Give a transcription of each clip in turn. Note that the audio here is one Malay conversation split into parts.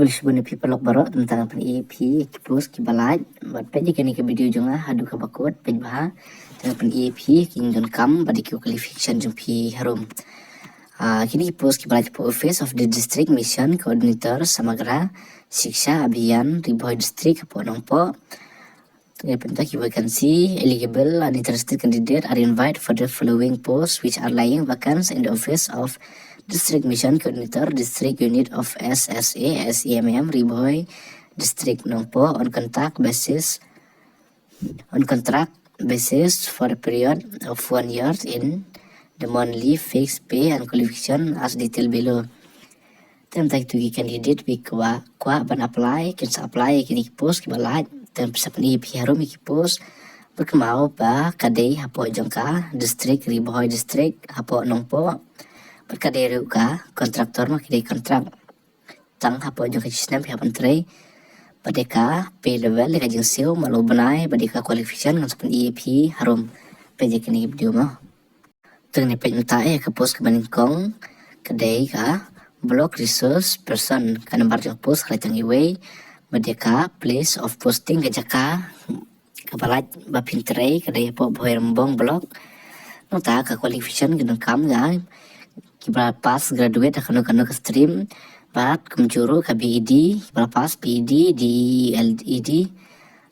boleh sebenarnya people baru tentang apa EAP kipus kibalat buat pagi kini ke video jonga hadu ka bakut pejbah tentang apa EAP kingdom kam badi ki qualification jumpi harum kini kipus kibalat po office of the district mission coordinator samagra shiksha abhiyan riboy district po nongpo pentak vacancy eligible and interested candidate are invited for the following posts which are lying vacant in the office of District Mission Coordinator, District Unit of SSA, SEMM, Riboy, District Nongpo on contract basis for a period of 1 year in the monthly fixed pay and qualification as detailed below. Tentang itu candidate bi kwa ban apply, kinsa apply kini post kibalat, tentang sapan EAP harum ki post berkemau ba kadai hapo jangka district Riboy district hapo Nongpo berkadero ka kontraktor makidai kontrak tang hapo jong kisnam pihak menteri badeka pay level ka jeng siu malu benai badeka qualification ngan sapan EAP harum peje kini video mo teng ni pej mutai ka post ke baningkong kadai ka block resource person ka nomor jong post kala tang iway badeka place of posting ka jaka kapalat ba pintere kadai po boy rembong block nota ka qualification ginung kam ga kibra pas graduate akan ke stream bat kumjuru ke BED kibra pas BED di LED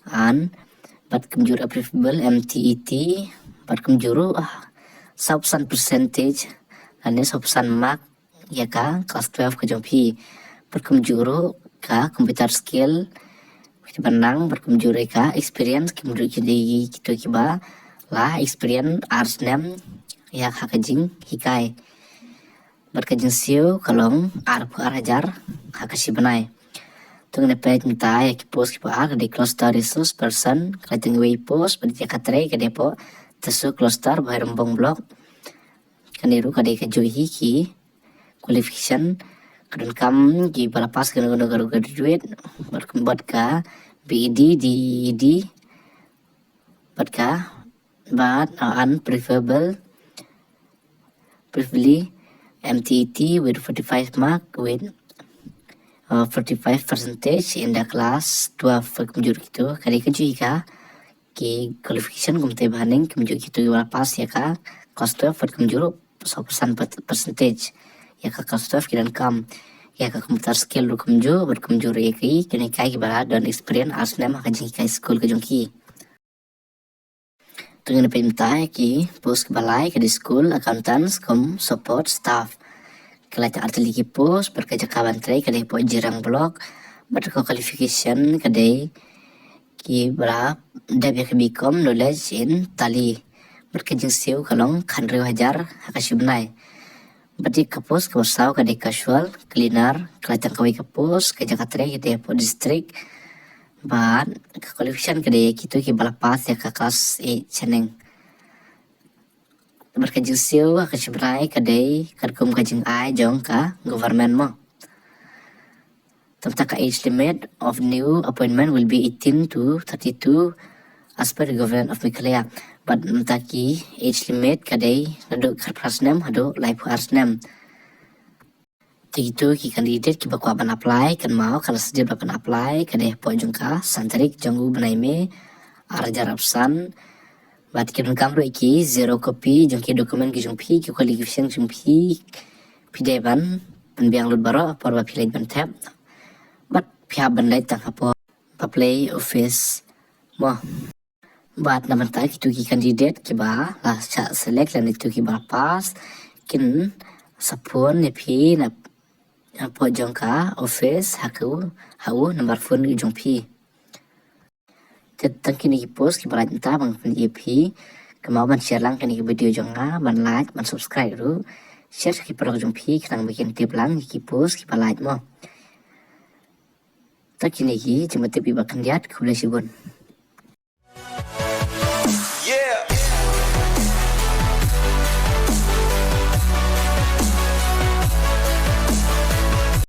an bat kumjuru preferable MTET bat kumjuru subsan percentage ane subsan mark ya ka kelas 12 ke jompi bat kumjuru ka computer skill benang berkumjuru ka experience kumjuru jadi gitu kiba lah experience arts nem ya hakajing hikai berkajeng siu kalong arpu arajar hakashi banai tung ne pej minta ya ki post ki pa di cluster resource person kajeng way post berdia katre ke depo tesu cluster bahir rembong blok kaniru kadai ke johi ki qualification kadun kam ki balapas ke negara graduate berkembat ka BED di ED badka but preferably MTET with 45 mark with 45 percentage in the class 12 kemjur gitu kali keju ka ki qualification kumte baning kemjur gitu wala pas ya ka class 12 kemjur 100% percentage ya ka class 12 kidan kam ya ka computer skill kemjur berkemjur ya ki kini kai bara dan experience as nama ka jing kai school ke jongki tunggu na pintai ki post balai ke di school accountants kom support staff kelata artili ki post berkerja kawan tray kadai po jirang blog berko qualification kadai ki bra dabi ke bikom knowledge in tali berkerja siu kalong khandre hajar hakashibnai berarti ke post ke saw kadai casual cleaner kelata kawai ke post kerja katray kadai po district but qualification kadai gitu ki balapas ya ke kelas 8 chaneng berkajeng siu hakashibrai kadai kadkum kajeng ai jong ka government mo tentang age limit of new appointment will be 18 to 32 as per the government of Meghalaya but mentaki age limit kadai nado karprasnem hado life arsnem Tigitu ki candidate ki bakwa ban apply kan mau kalau sedia ban apply kadai po jongka santarik jonggu benaime arajar absan bat ki kamro ki zero copy jongki dokumen ki jongpi ki qualification jongpi pideban penbiang lut baro porba pilih ban tab bat pihak bandai tang apo play office mo bat namanta ki tu ki candidate ki ba la select lan itu ki ba pas kin sapun ne pi na po jongka office hau nomor phone jongpi tentang kini post ki barat entah bang EAP kemau ban share lang kini video jonga ban like ban subscribe ru share ki produk jongpi kita bikin tip lang ki post ki balat mo tak kini ki cuma tip ibakan lihat kulah sibun